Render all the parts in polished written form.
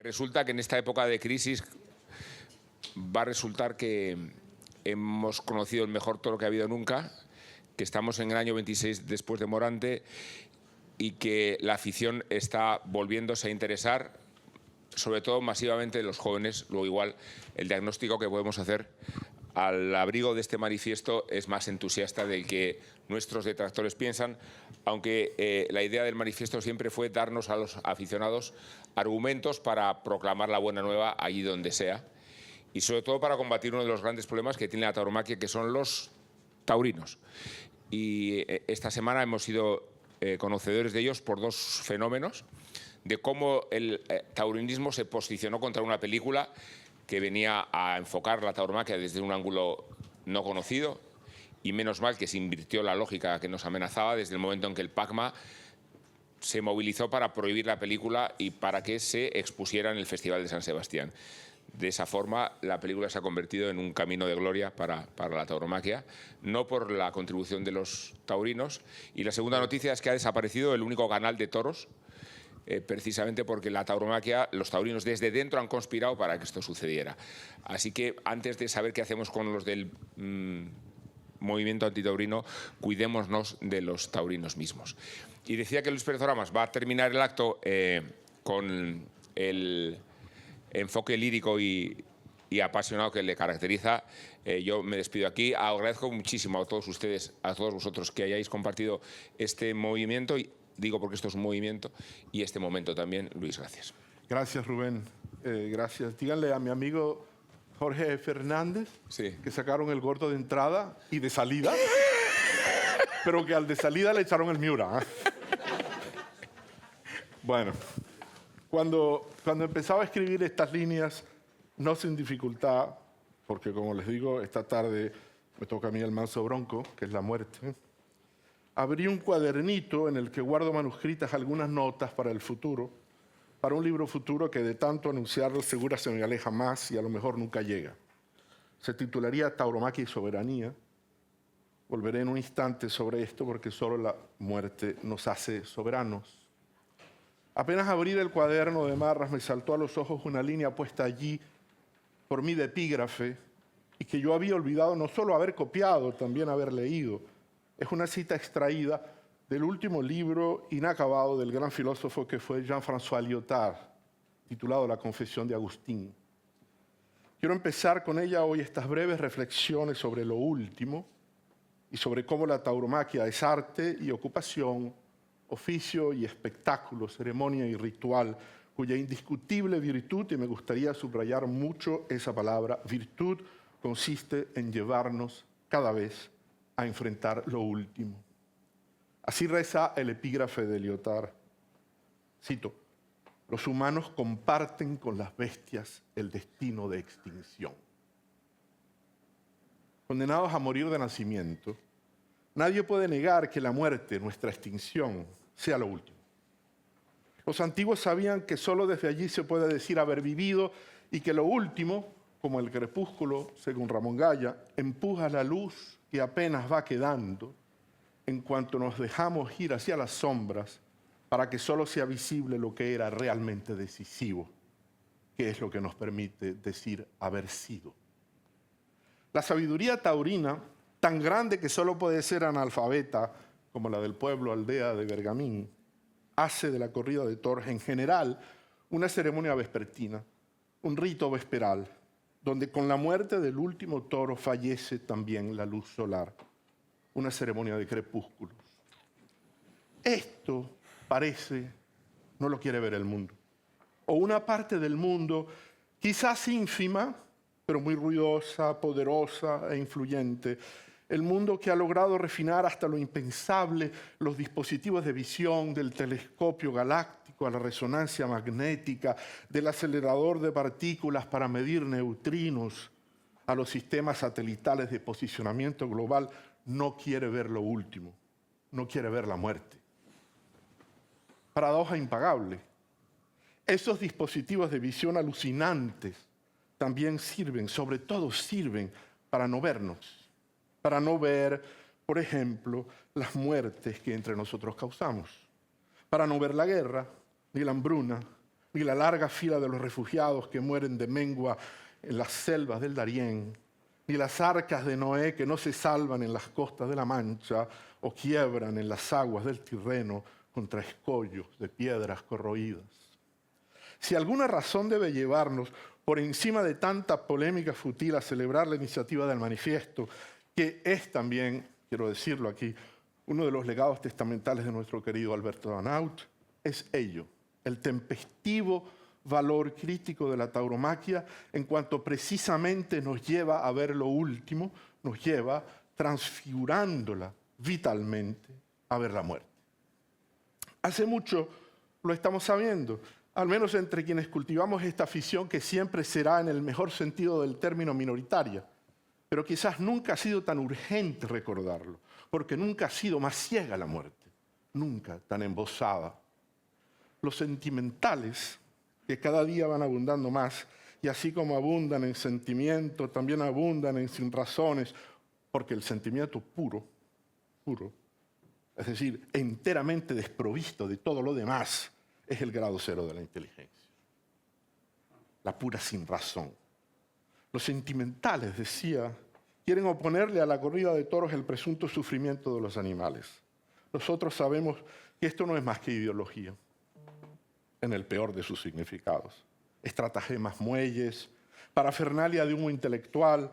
Resulta que en esta época de crisis va a resultar que hemos conocido el mejor toro que ha habido nunca, que estamos en el año 26 después de Morante y que la afición está volviéndose a interesar, sobre todo masivamente los jóvenes. Luego igual el diagnóstico que podemos hacer al abrigo de este manifiesto es más entusiasta del que nuestros detractores piensan, aunque la idea del manifiesto siempre fue darnos a los aficionados argumentos para proclamar la buena nueva allí donde sea, y sobre todo para combatir uno de los grandes problemas que tiene la tauromaquia, que son los taurinos. Y esta semana hemos sido conocedores de ellos por dos fenómenos: de cómo el taurinismo se posicionó contra una película que venía a enfocar la tauromaquia desde un ángulo no conocido, y menos mal que se invirtió la lógica que nos amenazaba desde el momento en que el PACMA se movilizó para prohibir la película y para que se expusiera en el Festival de San Sebastián. De esa forma, la película se ha convertido en un camino de gloria para la tauromaquia, no por la contribución de los taurinos. Y la segunda noticia es que ha desaparecido el único canal de toros, precisamente porque la tauromaquia, los taurinos desde dentro han conspirado para que esto sucediera. Así que antes de saber qué hacemos con los del movimiento antitaurino, cuidémonos de los taurinos mismos. Y decía que Luis Pérez Oramas va a terminar el acto con el enfoque lírico y apasionado que le caracteriza. Yo me despido aquí. Agradezco muchísimo a todos ustedes, a todos vosotros, que hayáis compartido este movimiento, y digo porque esto es un movimiento, y este momento también. Luis, gracias. Gracias, Rubén. Gracias. Díganle a mi amigo Jorge Fernández que sacaron el gordo de entrada y de salida, pero que al de salida le echaron el Miura. Bueno, cuando empezaba a escribir estas líneas, no sin dificultad, porque como les digo, esta tarde me toca a mí el manso bronco, que es la muerte, abrí un cuadernito en el que guardo manuscritas algunas notas para el futuro, para un libro futuro que de tanto anunciarlo segura se me aleja más y a lo mejor nunca llega. Se titularía Tauromaquia y Soberanía. Volveré en un instante sobre esto porque solo la muerte nos hace soberanos. Apenas abrir el cuaderno de Marras me saltó a los ojos una línea puesta allí por mí de epígrafe y que yo había olvidado no solo haber copiado, también haber leído. Es una cita extraída del último libro inacabado del gran filósofo que fue Jean-François Lyotard, titulado La Confesión de Agustín. Quiero empezar con ella hoy estas breves reflexiones sobre lo último y sobre cómo la tauromaquia es arte y ocupación, oficio y espectáculo, ceremonia y ritual, cuya indiscutible virtud, y me gustaría subrayar mucho esa palabra, virtud, consiste en llevarnos cada vez a enfrentar lo último. Así reza el epígrafe de Lyotard. Cito: los humanos comparten con las bestias el destino de extinción. Condenados a morir de nacimiento, nadie puede negar que la muerte, nuestra extinción, sea lo último. Los antiguos sabían que solo desde allí se puede decir haber vivido y que lo último, como el crepúsculo, según Ramón Gaya, empuja la luz que apenas va quedando en cuanto nos dejamos ir hacia las sombras para que solo sea visible lo que era realmente decisivo, que es lo que nos permite decir haber sido. La sabiduría taurina, tan grande que solo puede ser analfabeta, como la del pueblo aldea de Bergamín, hace de la corrida de toros en general una ceremonia vespertina, un rito vesperal, donde con la muerte del último toro fallece también la luz solar, una ceremonia de crepúsculos. Esto parece no lo quiere ver el mundo, o una parte del mundo quizás ínfima, pero muy ruidosa, poderosa e influyente. El mundo que ha logrado refinar hasta lo impensable los dispositivos de visión, del telescopio galáctico a la resonancia magnética, del acelerador de partículas para medir neutrinos, a los sistemas satelitales de posicionamiento global, no quiere ver lo último, no quiere ver la muerte. Paradoja impagable. Esos dispositivos de visión alucinantes también sirven, sobre todo sirven para no vernos, para no ver, por ejemplo, las muertes que entre nosotros causamos, para no ver la guerra, ni la hambruna, ni la larga fila de los refugiados que mueren de mengua en las selvas del Darién, ni las arcas de Noé que no se salvan en las costas de la Mancha o quiebran en las aguas del Tirreno contra escollos de piedras corroídas. Si alguna razón debe llevarnos, por encima de tanta polémica fútil, a celebrar la iniciativa del manifiesto, que es también, quiero decirlo aquí, uno de los legados testamentales de nuestro querido Alberto Danaut, es ello, el tempestivo valor crítico de la tauromaquia, en cuanto precisamente nos lleva a ver lo último, nos lleva, transfigurándola vitalmente, a ver la muerte. Hace mucho lo estamos sabiendo, al menos entre quienes cultivamos esta afición que siempre será, en el mejor sentido del término, minoritaria, pero quizás nunca ha sido tan urgente recordarlo, porque nunca ha sido más ciega la muerte, nunca tan embosada. Los sentimentales, que cada día van abundando más, y así como abundan en sentimiento, también abundan en sinrazones, porque el sentimiento puro, es decir, enteramente desprovisto de todo lo demás, es el grado cero de la inteligencia. La pura sinrazón. Los sentimentales, decía, quieren oponerle a la corrida de toros el presunto sufrimiento de los animales. Nosotros sabemos que esto no es más que ideología, en el peor de sus significados. Estratagemas muelles, parafernalia de humo intelectual,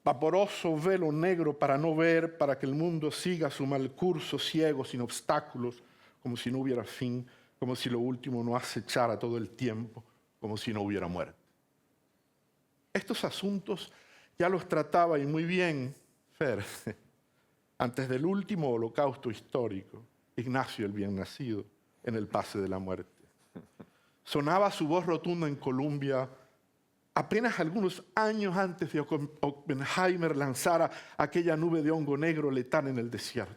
vaporoso velo negro para no ver, para que el mundo siga su mal curso ciego, sin obstáculos, como si no hubiera fin, como si lo último no acechara todo el tiempo, como si no hubiera muerte. Estos asuntos ya los trataba, y muy bien, Fer, antes del último holocausto histórico, Ignacio el Bien Nacido, en el Pase de la Muerte. Sonaba su voz rotunda en Colombia apenas algunos años antes de que Oppenheimer lanzara aquella nube de hongo negro letal en el desierto.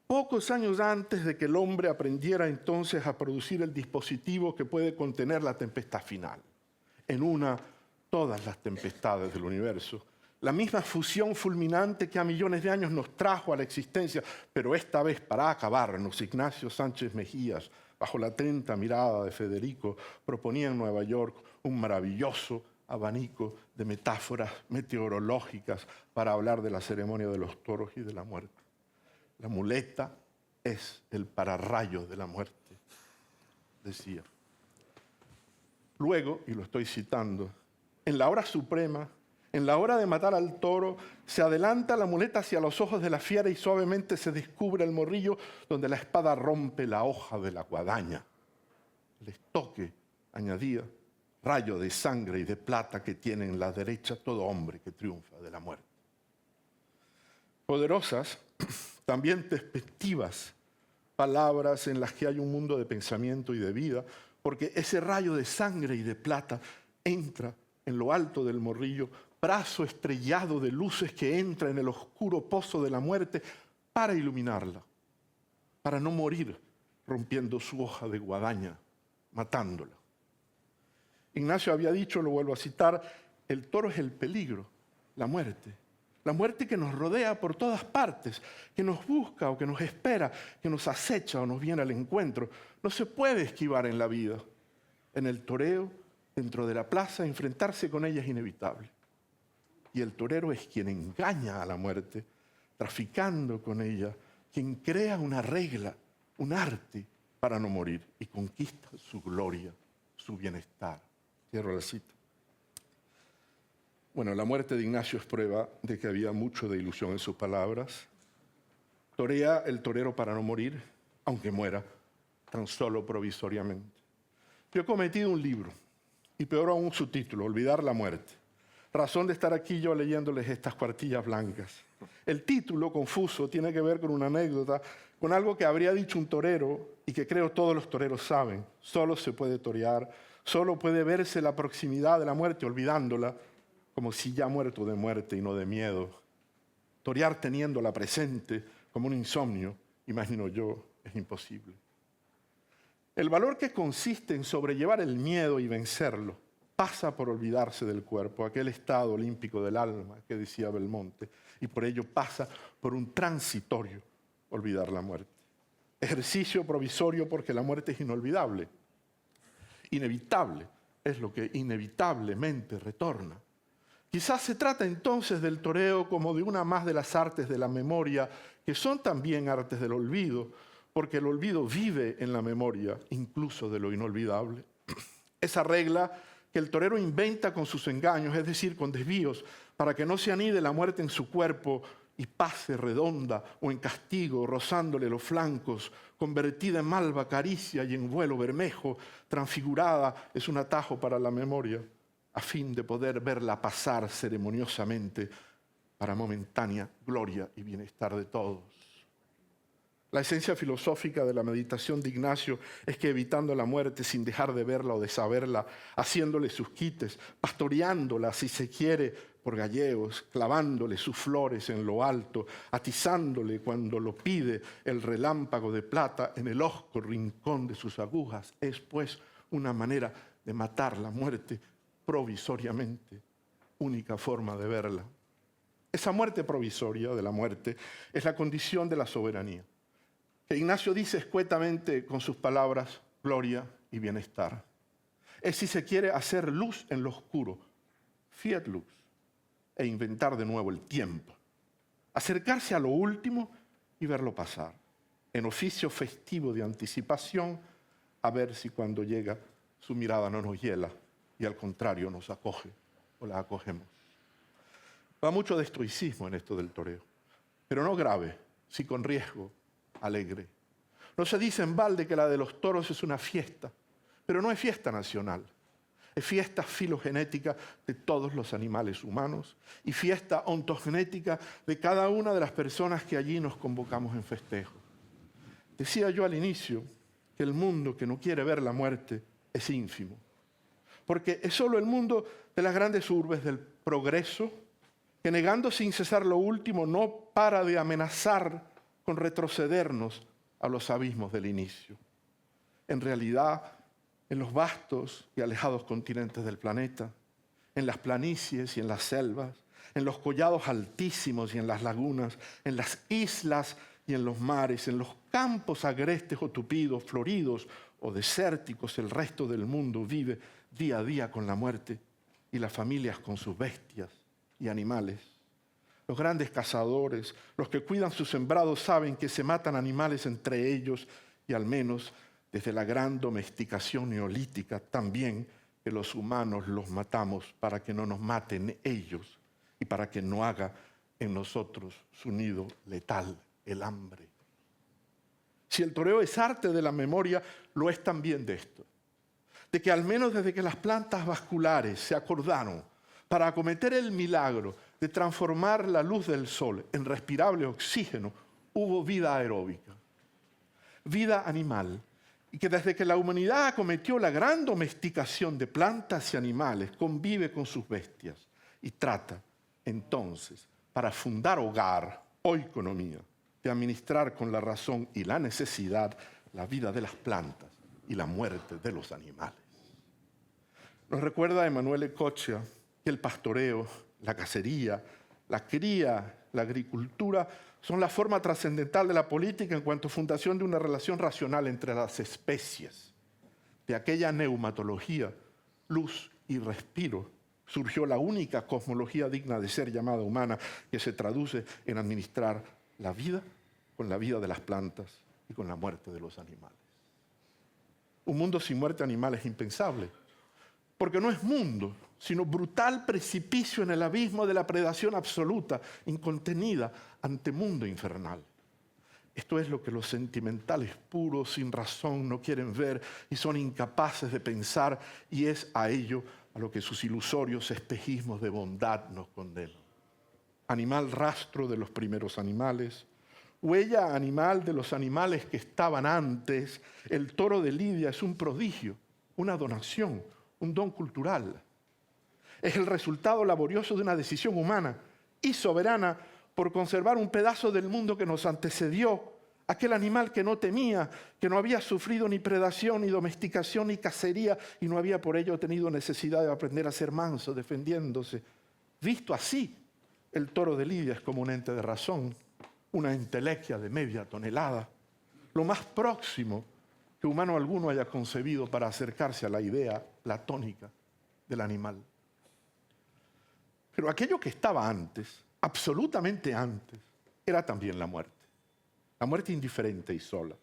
Pocos años antes de que el hombre aprendiera entonces a producir el dispositivo que puede contener la tempestad final. En una, todas las tempestades del universo. La misma fusión fulminante que a millones de años nos trajo a la existencia, pero esta vez para acabarnos, Ignacio Sánchez Mejías, bajo la atenta mirada de Federico, proponía en Nueva York un maravilloso abanico de metáforas meteorológicas para hablar de la ceremonia de los toros y de la muerte. La muleta es el pararrayo de la muerte, decía. Luego, y lo estoy citando, en la hora suprema, en la hora de matar al toro, se adelanta la muleta hacia los ojos de la fiera y suavemente se descubre el morrillo donde la espada rompe la hoja de la guadaña. El estoque, añadía, rayo de sangre y de plata que tiene en la derecha todo hombre que triunfa de la muerte. Poderosas, también despectivas, palabras en las que hay un mundo de pensamiento y de vida, porque ese rayo de sangre y de plata entra en lo alto del morrillo, brazo estrellado de luces que entra en el oscuro pozo de la muerte para iluminarla, para no morir rompiendo su hoja de guadaña, matándola. Ignacio había dicho, lo vuelvo a citar, el toro es el peligro, la muerte que nos rodea por todas partes, que nos busca o que nos espera, que nos acecha o nos viene al encuentro. No se puede esquivar en la vida. En el toreo, dentro de la plaza, enfrentarse con ella es inevitable. Y el torero es quien engaña a la muerte, traficando con ella, quien crea una regla, un arte para no morir y conquista su gloria, su bienestar. Cierro la cita. Bueno, la muerte de Ignacio es prueba de que había mucho de ilusión en sus palabras. Torea el torero para no morir, aunque muera, tan solo provisoriamente. Yo he cometido un libro, y peor aún su título, Olvidar la muerte. Razón de estar aquí yo leyéndoles estas cuartillas blancas. El título, confuso, tiene que ver con una anécdota, con algo que habría dicho un torero y que creo todos los toreros saben. Solo se puede torear, solo puede verse la proximidad de la muerte olvidándola, como si ya muerto de muerte y no de miedo. Torear teniéndola presente como un insomnio, imagino yo, es imposible. El valor que consiste en sobrellevar el miedo y vencerlo pasa por olvidarse del cuerpo, aquel estado olímpico del alma que decía Belmonte, y por ello pasa por un transitorio olvidar la muerte. Ejercicio provisorio porque la muerte es inolvidable. Inevitable es lo que inevitablemente retorna. Quizás se trata entonces del toreo como de una más de las artes de la memoria, que son también artes del olvido, porque el olvido vive en la memoria, incluso de lo inolvidable. Esa regla que el torero inventa con sus engaños, es decir, con desvíos, para que no se anide la muerte en su cuerpo y pase redonda o en castigo, rozándole los flancos, convertida en malva caricia y en vuelo bermejo, transfigurada, es un atajo para la memoria, a fin de poder verla pasar ceremoniosamente para momentánea gloria y bienestar de todos. La esencia filosófica de la meditación de Ignacio es que evitando la muerte sin dejar de verla o de saberla, haciéndole sus quites, pastoreándola si se quiere por gallegos, clavándole sus flores en lo alto, atizándole cuando lo pide el relámpago de plata en el osco rincón de sus agujas, es pues una manera de matar la muerte provisoriamente, única forma de verla. Esa muerte provisoria de la muerte es la condición de la soberanía, que Ignacio dice escuetamente con sus palabras, gloria y bienestar. Es, si se quiere, hacer luz en lo oscuro, fiat lux, e inventar de nuevo el tiempo. Acercarse a lo último y verlo pasar, en oficio festivo de anticipación, a ver si cuando llega su mirada no nos hiela y al contrario nos acoge o la acogemos. Va mucho de estoicismo en esto del toreo, pero no grave, sí con riesgo, alegre. No se dice en balde que la de los toros es una fiesta, pero no es fiesta nacional. Es fiesta filogenética de todos los animales humanos y fiesta ontogenética de cada una de las personas que allí nos convocamos en festejo. Decía yo al inicio que el mundo que no quiere ver la muerte es ínfimo, porque es solo el mundo de las grandes urbes del progreso que, negando sin cesar lo último, no para de amenazar con retrocedernos a los abismos del inicio. En realidad, en los vastos y alejados continentes del planeta, en las planicies y en las selvas, en los collados altísimos y en las lagunas, en las islas y en los mares, en los campos agrestes o tupidos, floridos o desérticos, el resto del mundo vive día a día con la muerte y las familias con sus bestias y animales. Los grandes cazadores, los que cuidan sus sembrados, saben que se matan animales entre ellos y al menos desde la gran domesticación neolítica también que los humanos los matamos para que no nos maten ellos y para que no haga en nosotros su nido letal, el hambre. Si el toreo es arte de la memoria, lo es también de esto, de que al menos desde que las plantas vasculares se acordaron para acometer el milagro de transformar la luz del sol en respirable oxígeno, hubo vida aeróbica, vida animal, y que desde que la humanidad acometió la gran domesticación de plantas y animales, convive con sus bestias y trata entonces, para fundar hogar o economía, de administrar con la razón y la necesidad la vida de las plantas y la muerte de los animales. Nos recuerda Emanuele Coccia que el pastoreo, la cacería, la cría, la agricultura son la forma trascendental de la política en cuanto a fundación de una relación racional entre las especies. De aquella neumatología, luz y respiro, surgió la única cosmología digna de ser llamada humana, que se traduce en administrar la vida con la vida de las plantas y con la muerte de los animales. Un mundo sin muerte animal es impensable, porque no es mundo, sino brutal precipicio en el abismo de la predación absoluta, incontenida ante mundo infernal. Esto es lo que los sentimentales puros, sin razón, no quieren ver y son incapaces de pensar, y es a ello a lo que sus ilusorios espejismos de bondad nos condenan. Animal rastro de los primeros animales, huella animal de los animales que estaban antes, el toro de Lidia es un prodigio, una donación, un don cultural. Es el resultado laborioso de una decisión humana y soberana por conservar un pedazo del mundo que nos antecedió, aquel animal que no temía, que no había sufrido ni predación, ni domesticación, ni cacería, y no había por ello tenido necesidad de aprender a ser manso, defendiéndose. Visto así, el toro de Lidia es como un ente de razón, una entelequia de media tonelada, lo más próximo que humano alguno haya concebido para acercarse a la idea platónica del animal. Pero aquello que estaba antes, absolutamente antes, era también la muerte indiferente y sola.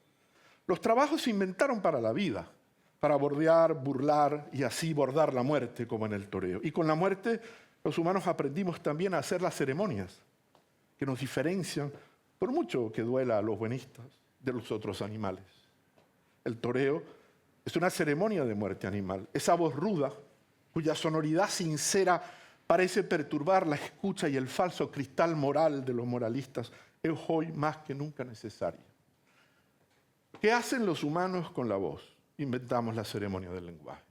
Los trabajos se inventaron para la vida, para bordear, burlar y así bordar la muerte como en el toreo. Y con la muerte los humanos aprendimos también a hacer las ceremonias que nos diferencian, por mucho que duela a los buenistas, de los otros animales. El toreo es una ceremonia de muerte animal. Esa voz ruda, cuya sonoridad sincera parece perturbar la escucha y el falso cristal moral de los moralistas, es hoy más que nunca necesaria. ¿Qué hacen los humanos con la voz? Inventamos la ceremonia del lenguaje.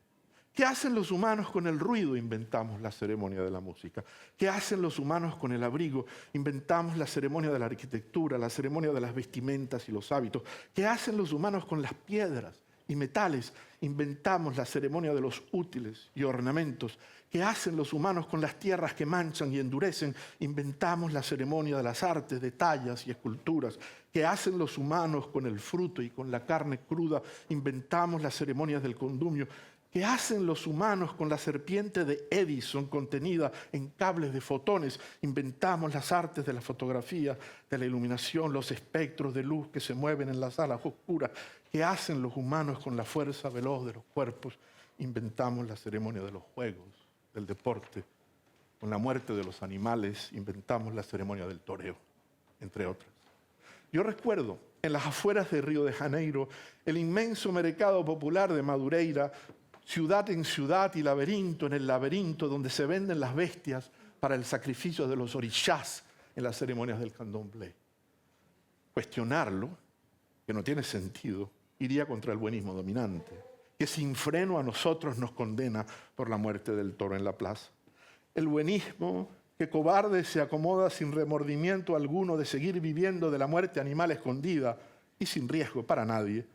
¿Qué hacen los humanos con el ruido? Inventamos la ceremonia de la música. ¿Qué hacen los humanos con el abrigo? Inventamos la ceremonia de la arquitectura, la ceremonia de las vestimentas y los hábitos. ¿Qué hacen los humanos con las piedras y metales? Inventamos la ceremonia de los útiles y ornamentos. ¿Qué hacen los humanos con las tierras que manchan y endurecen? Inventamos la ceremonia de las artes, de tallas y esculturas. ¿Qué hacen los humanos con el fruto y con la carne cruda? Inventamos las ceremonias del condumio. ¿Qué hacen los humanos con la serpiente de Edison contenida en cables de fotones? Inventamos las artes de la fotografía, de la iluminación, los espectros de luz que se mueven en las salas oscuras. ¿Qué hacen los humanos con la fuerza veloz de los cuerpos? Inventamos la ceremonia de los juegos, del deporte. Con la muerte de los animales inventamos la ceremonia del toreo, entre otras. Yo recuerdo en las afueras de Río de Janeiro el inmenso mercado popular de Madureira, ciudad en ciudad y laberinto en el laberinto donde se venden las bestias para el sacrificio de los orixás en las ceremonias del candomblé. Cuestionarlo, que no tiene sentido, iría contra el buenismo dominante, que sin freno a nosotros nos condena por la muerte del toro en la plaza. El buenismo que cobarde se acomoda sin remordimiento alguno de seguir viviendo de la muerte animal escondida y sin riesgo para nadie,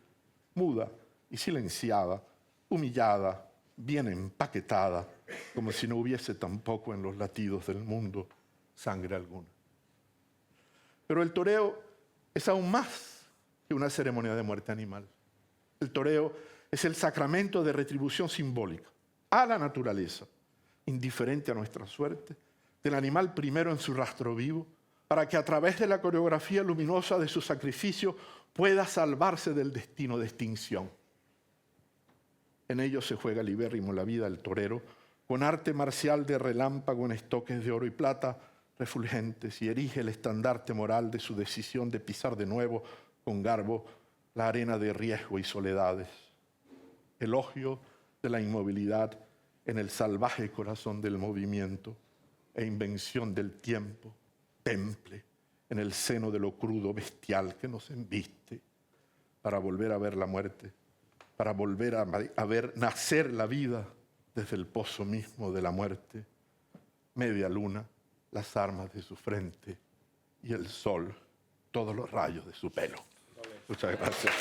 muda y silenciada, humillada, bien empaquetada, como si no hubiese tampoco en los latidos del mundo sangre alguna. Pero el toreo es aún más que una ceremonia de muerte animal. El toreo es el sacramento de retribución simbólica a la naturaleza, indiferente a nuestra suerte, del animal primero en su rastro vivo, para que a través de la coreografía luminosa de su sacrificio pueda salvarse del destino de extinción. En ello se juega libérrimo la vida del torero, con arte marcial de relámpago en estoques de oro y plata refulgentes, y erige el estandarte moral de su decisión de pisar de nuevo con garbo la arena de riesgo y soledades. Elogio de la inmovilidad en el salvaje corazón del movimiento e invención del tiempo, temple en el seno de lo crudo bestial que nos embiste para volver a ver la muerte, para volver a ver nacer la vida desde el pozo mismo de la muerte, media luna, las armas de su frente y el sol, todos los rayos de su pelo. Muchas gracias.